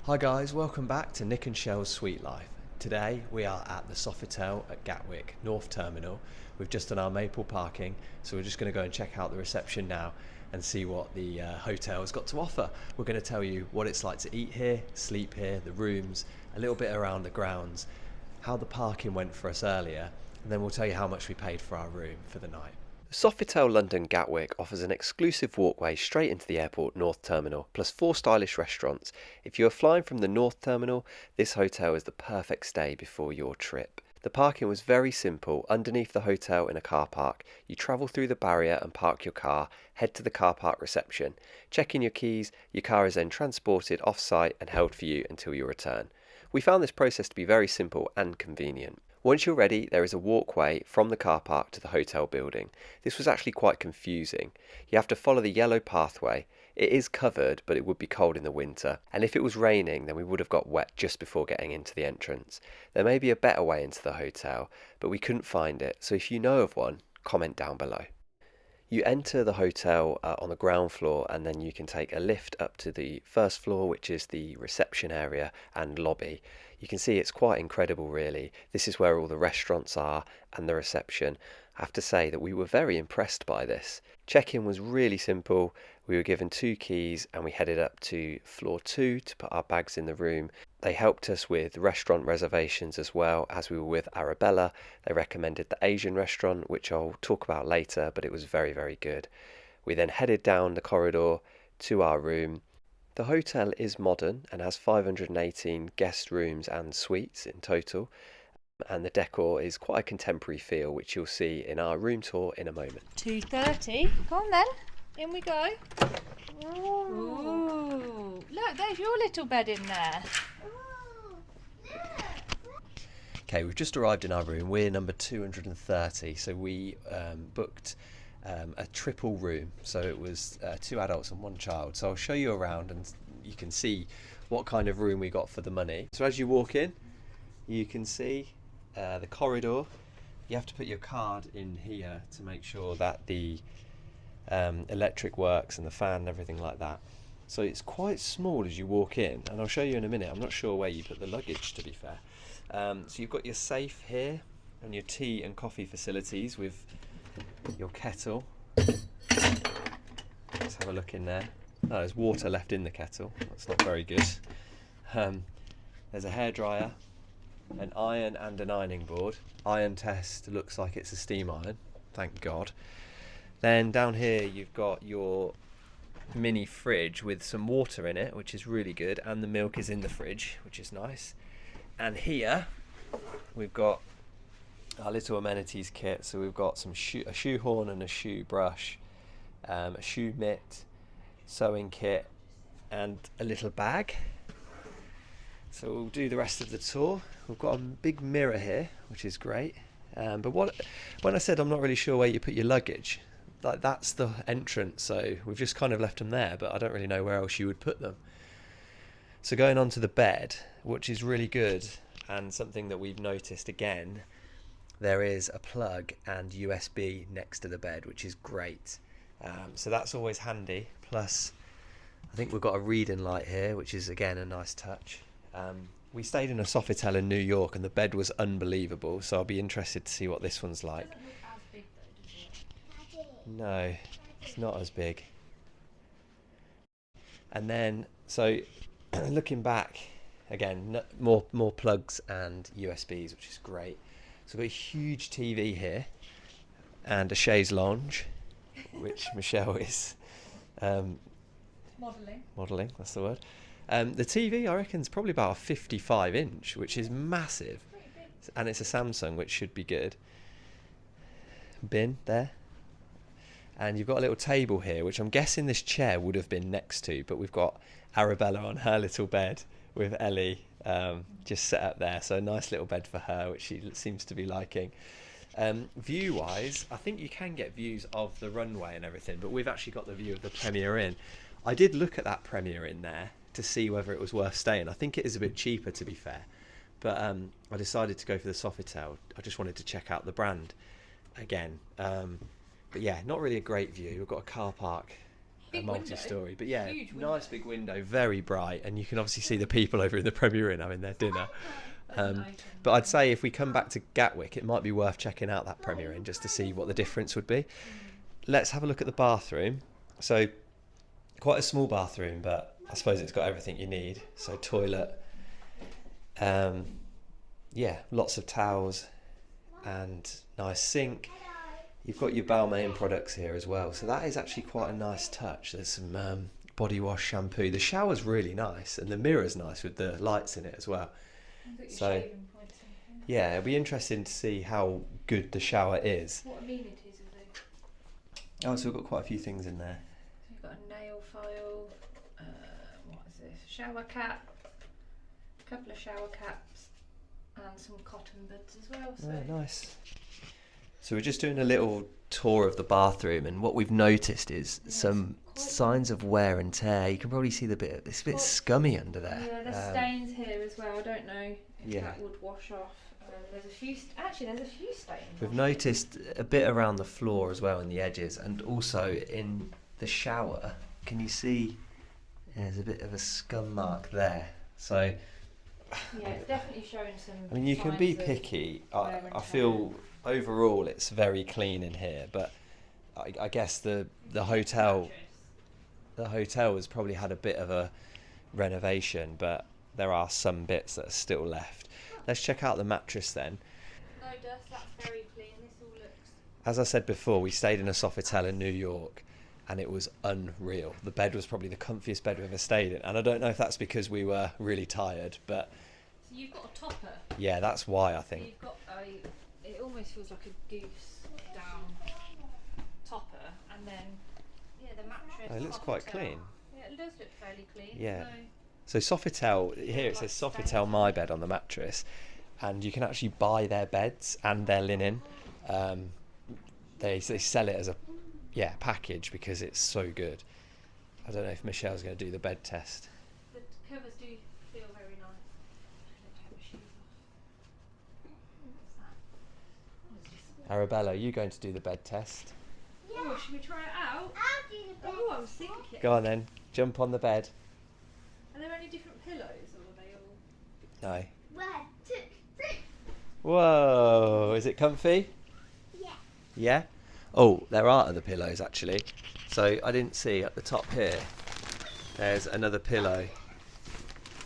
Hi guys, welcome back to Nick and Shell's Sweet Life. Today we are at the Sofitel at Gatwick North Terminal. We've just done our Maple parking, so we're just going to go and check out the reception now and see what the hotel has got to offer. We're going to tell you what it's like to eat here, sleep here, the rooms, a little bit around the grounds, how the parking went for us earlier, and then we'll tell you how much we paid for our room for the night. Sofitel London Gatwick offers an exclusive walkway straight into the airport North Terminal, plus 4 stylish restaurants. If you are flying from the North Terminal, this hotel is the perfect stay before your trip. The parking was very simple, underneath the hotel in a car park. You travel through the barrier and park your car, head to the car park reception, check in your keys, your car is then transported off-site and held for you until your return. We found this process to be very simple and convenient. Once you're ready, there is a walkway from the car park to the hotel building. This was actually quite confusing. You have to follow the yellow pathway. It is covered, but it would be cold in the winter. And if it was raining, then we would have got wet just before getting into the entrance. There may be a better way into the hotel, but we couldn't find it. So if you know of one, comment down below. You enter the hotel on the ground floor, and then you can take a lift up to the first floor, which is the reception area and lobby. You can see it's quite incredible really. This is where all the restaurants are and the reception. I have to say that we were very impressed by this. Check-in was really simple. We were given 2 keys and we headed up to floor 2 to put our bags in the room. They helped us with restaurant reservations as well. As we were with Arabella, they recommended the Asian restaurant, which I'll talk about later, but it was very, very good. We then headed down the corridor to our room. The hotel is modern and has 518 guest rooms and suites in total, and the decor is quite a contemporary feel, which you'll see in our room tour in a moment. 2:30. Go on then. In we go. Ooh. Look, there's your little bed in there. Okay, we've just arrived in our room. We're number 230, so we booked a triple room, so it was 2 adults and 1 child. So I'll show you around and you can see what kind of room we got for the money. So as you walk in, you can see the corridor. You have to put your card in here to make sure that the electric works and the fan and everything like that. So it's quite small as you walk in, and I'll show you in a minute. I'm not sure where you put the luggage, to be fair. So you've got your safe here and your tea and coffee facilities with your kettle. Let's have a look in there. Oh, there's water left in the kettle. That's not very good. There's a hairdryer, an iron and an ironing board. Iron test looks like it's a steam iron, thank God. Then down here you've got your mini fridge with some water in it, which is really good, and the milk is in the fridge, which is nice. And here we've got our little amenities kit. So we've got a shoehorn and a shoe brush, a shoe mitt, sewing kit, and a little bag. So we'll do the rest of the tour. We've got a big mirror here, which is great. But when I said I'm not really sure where you put your luggage, that's the entrance, so we've just kind of left them there, but I don't really know where else you would put them. So going on to the bed, which is really good, and something that we've noticed again, there is a plug and USB next to the bed, which is great. So that's always handy. Plus, I think we've got a reading light here, which is again a nice touch. We stayed in a Sofitel in New York and the bed was unbelievable, so I'll be interested to see what this one's like. No, it's not as big. And then, so looking back, again, more plugs and USBs, which is great. So we've got a huge TV here and a chaise lounge, which Michelle is modelling, that's the word. The TV, I reckon, is probably about a 55-inch, which is massive. And it's a Samsung, which should be good. Bin there. And you've got a little table here, which I'm guessing this chair would have been next to, but we've got Arabella on her little bed with Ellie just set up there. So a nice little bed for her, which she seems to be liking. View-wise, I think you can get views of the runway and everything, but we've actually got the view of the Premier Inn. I did look at that Premier Inn there to see whether it was worth staying. I think it is a bit cheaper, to be fair, but I decided to go for the Sofitel. I just wanted to check out the brand again. But yeah, not really a great view. We've got a car park Big multi-story. But yeah, Huge window. nice big window, very bright, and you can obviously see the people over in the Premier Inn having their dinner. But I'd say if we come back to Gatwick, it might be worth checking out that Premier Inn just to see what the difference would be. Let's have a look at the bathroom. So quite a small bathroom, but I suppose it's got everything you need. So toilet, yeah, lots of towels and nice sink. You've got your Balmain products here as well, so that is actually quite a nice touch. There's some body wash, shampoo. The shower's really nice, and the mirror's nice with the lights in it as well. So yeah, it'll be interesting to see how good the shower is. What amenities are they? Oh, so we've got quite a few things in there. So you've got a nail file. What is this? Shower cap. A couple of shower caps, and some cotton buds as well. So. Oh, nice. So we're just doing a little tour of the bathroom, and what we've noticed is some signs of wear and tear. You can probably see it's a bit scummy under there. Yeah, there's stains here as well. I don't know if Yeah. that would wash off. There's a few stains. We've noticed a bit around the floor as well, in the edges, and also in the shower. Can you see there's a bit of a scum mark there? So Yeah, it's definitely showing some. I mean, you can be signs of picky. wear and I tear. feel overall it's very clean in here, but I guess the hotel has probably had a bit of a renovation, but there are some bits that are still left. Let's check out the mattress then. No dust. That's very clean. This all looks. As I said before, we stayed in a Sofitel in New York, and it was unreal. The bed was probably the comfiest bed we've ever stayed in, and I don't know if that's because we were really tired, but So you've got a topper. yeah, that's why I So think. you've got it almost feels like a goose down topper, and then the mattress. Oh, it looks quite Sofitel. clean. Yeah, it does look fairly clean. Yeah. So So Sofitel, here it says Sofitel My Bed on the mattress, and you can actually buy their beds and their linen. They sell it as a package because it's so good. I don't know if Michelle's going to do the bed test. the covers do feel very nice. Let's take my shoes off. What's that? Arabella, are you going to do the bed test? Oh, should we try it out? I'll do the bed. Oh, I was thinking. Go on then, jump on the bed. Are there any different pillows, or are they all? No. 1, 2, 3. Whoa, is it comfy? Yeah. Yeah? Oh, there are other pillows actually. So I didn't see at the top here, there's another pillow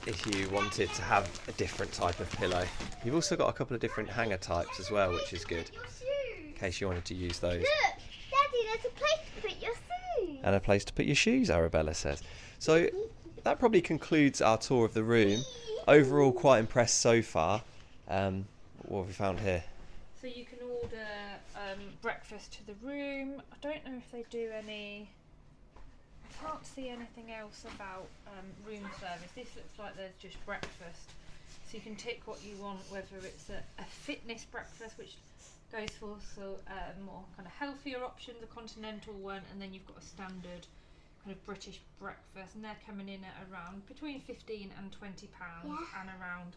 if you wanted to have a different type of pillow. You've also got a couple of different hanger types as well, which is good, Your in shoes. case you wanted to use those. Look, Daddy, there's a place to put your shoes. And a place to put your shoes, Arabella says. So that probably concludes our tour of the room. Overall, quite impressed so far. What have we found here? So you can order breakfast to the room. I don't know if they do any. I can't see anything else about room service. This looks like there's just breakfast. So you can tick what you want, whether it's a fitness breakfast, which goes for more kind of healthier options, a continental one, and then you've got a standard kind of British breakfast, and they're coming in at around between £15 and £20, and around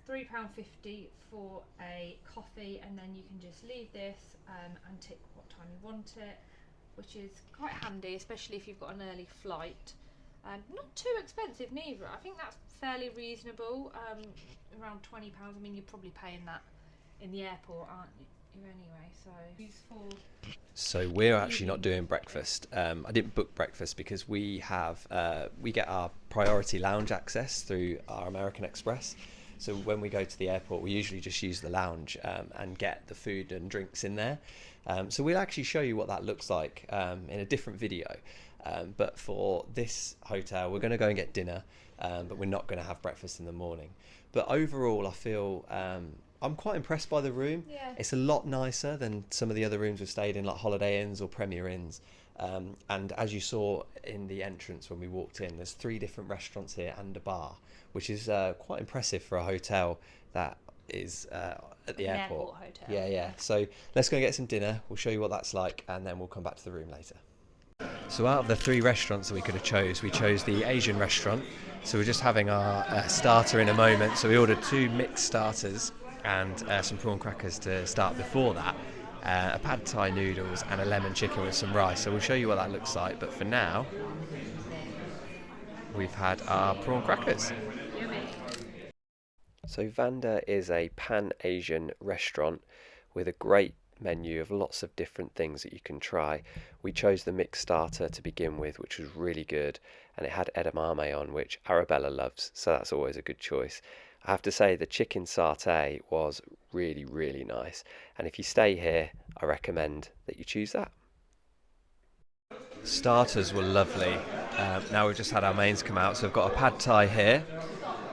£3.50 for a coffee, and then you can just leave this and tick what time you want it, which is quite handy, especially if you've got an early flight. Not too expensive neither. I think that's fairly reasonable. Around £20. I mean, you're probably paying that in the airport, aren't you? Anyway, so useful. So we're actually not doing breakfast. I didn't book breakfast because we get our priority lounge access through our American Express. So when we go to the airport, we usually just use the lounge and get the food and drinks in there. So we'll actually show you what that looks like in a different video. But for this hotel, we're going to go and get dinner, but we're not going to have breakfast in the morning. But overall, I feel I'm quite impressed by the room. Yeah. It's a lot nicer than some of the other rooms we've stayed in, like Holiday Inns or Premier Inns. And as you saw in the entrance when we walked in, there's 3 different restaurants here and a bar, which is quite impressive for a hotel that is at the airport. Hotel. Yeah. So let's go and get some dinner. We'll show you what that's like, and then we'll come back to the room later. So out of the 3 restaurants that we could have chose, we chose the Asian restaurant. So we're just having our starter in a moment. So we ordered 2 mixed starters and some prawn crackers to start before that. a pad thai noodles and a lemon chicken with some rice. So we'll show you what that looks like, but for now we've had our prawn crackers. So Vanda is a pan-Asian restaurant with a great menu of lots of different things that you can try. We chose the mixed starter to begin with, which was really good, and it had edamame on, which Arabella loves, so that's always a good choice. I have to say the chicken satay was really, really nice, and if you stay here, I recommend that you choose that. Starters were lovely. Now we've just had our mains come out, so we've got a pad thai here,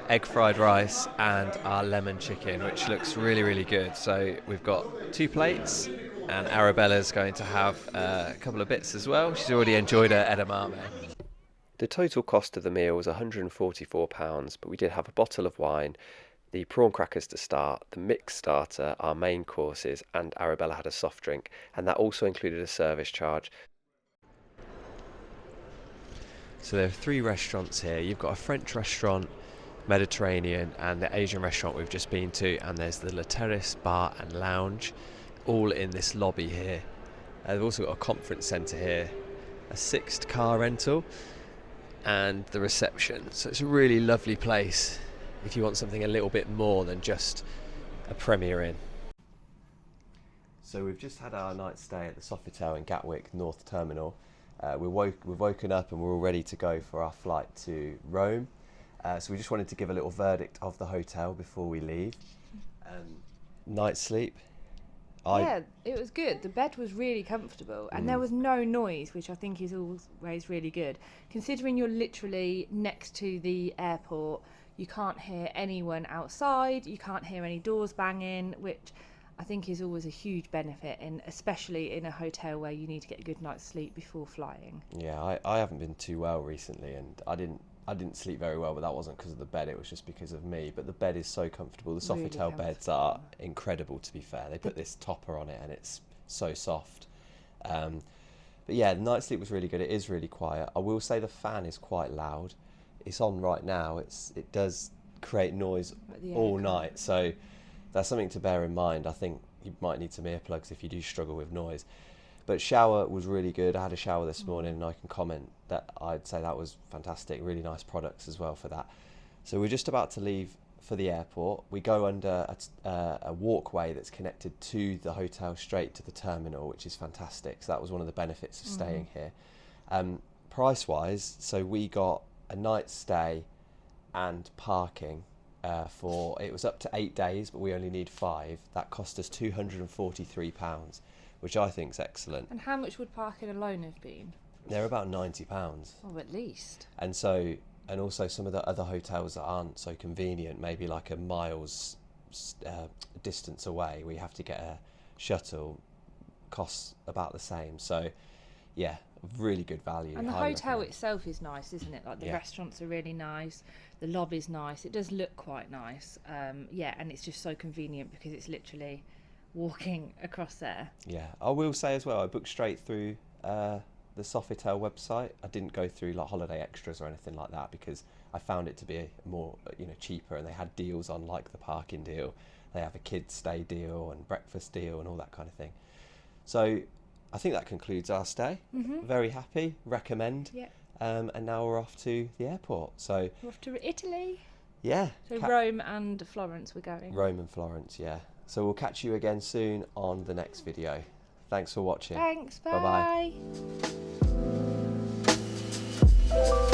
egg fried rice and our lemon chicken, which looks really, really good. So we've got 2 plates, and Arabella's going to have a couple of bits as well. She's already enjoyed her edamame. The total cost of the meal was £144, but we did have a bottle of wine, the prawn crackers to start, the mixed starter, our main courses, and Arabella had a soft drink, and that also included a service charge. So there are 3 restaurants here. You've got a French restaurant, Mediterranean, and the Asian restaurant we've just been to, and there's the La Terrace bar and lounge, all in this lobby here. They've also got a conference centre here, a Sixt car rental, and the reception. So it's a really lovely place if you want something a little bit more than just a Premier Inn. So we've just had our night stay at the Sofitel in Gatwick North Terminal. We've woken up and we're all ready to go for our flight to Rome. So we just wanted to give a little verdict of the hotel before we leave. Night's sleep. Yeah, it was good. The bed was really comfortable, and there was no noise, which I think is always really good. Considering you're literally next to the airport, you can't hear anyone outside, you can't hear any doors banging, which I think is always a huge benefit, and especially in a hotel where you need to get a good night's sleep before flying. Yeah, I haven't been too well recently, and I didn't sleep very well, but that wasn't because of the bed, it was just because of me. But the bed is so comfortable. The Really Sofitel beds are incredible, to be fair. They put this topper on it and it's so soft. But yeah, the night's sleep was really good. It is really quiet. I will say the fan is quite loud. It's on right now. It does create noise all night, so that's something to bear in mind. I think you might need some earplugs if you do struggle with noise. But shower was really good. I had a shower this morning, and I can comment that I'd say that was fantastic. Really nice products as well for that. So we're just about to leave for the airport. We go under a walkway that's connected to the hotel straight to the terminal, which is fantastic. So that was one of the benefits of staying here. Price-wise, so we got a night's stay and parking it was up to 8 days, but we only need 5. That cost us £243. Which I think is excellent. And how much would parking alone have been? They're about £90. Oh, at least. And also some of the other hotels that aren't so convenient, maybe like a mile's distance away, where you have to get a shuttle, costs about the same. So yeah, really good value. And the hotel itself is nice, isn't it? Like the restaurants are really nice, the lobby's nice, it does look quite nice. Yeah, and it's just so convenient because it's literally walking across there. Yeah, I will say as well, I booked straight through the Sofitel website. I didn't go through like holiday extras or anything like that because I found it to be more cheaper, and they had deals on like the parking deal. They have a kids stay deal and breakfast deal and all that kind of thing. So I think that concludes our stay. Very happy, recommend. Yeah. And now we're off to the airport. So we're off to Italy. Yeah. So Rome and Florence we're going. Rome and Florence, yeah. So we'll catch you again soon on the next video. Thanks for watching. Thanks, Bye-bye. bye.